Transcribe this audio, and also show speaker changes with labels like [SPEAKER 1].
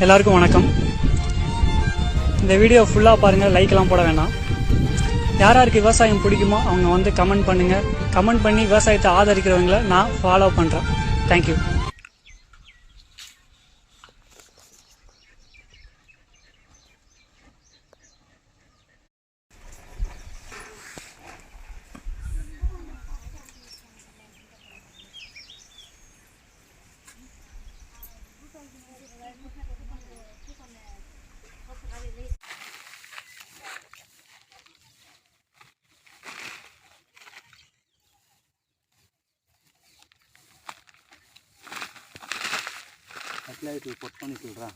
[SPEAKER 1] எல்லாருக்கும் வணக்கம். இந்த வீடியோ ஃபுல்லாக பாருங்கள், லைக்லாம் போட வேண்டாம். யார் யாருக்கு விவசாயம் பிடிக்குமோ அவங்க வந்து கமெண்ட் பண்ணுங்கள். கமெண்ட் பண்ணி விவசாயத்தை ஆதரிக்கிறவங்கள நான் ஃபாலோ பண்ணுறேன். தேங்க்யூ.
[SPEAKER 2] அட்லைட் பொட் பண்ணி சொல்கிறேன்.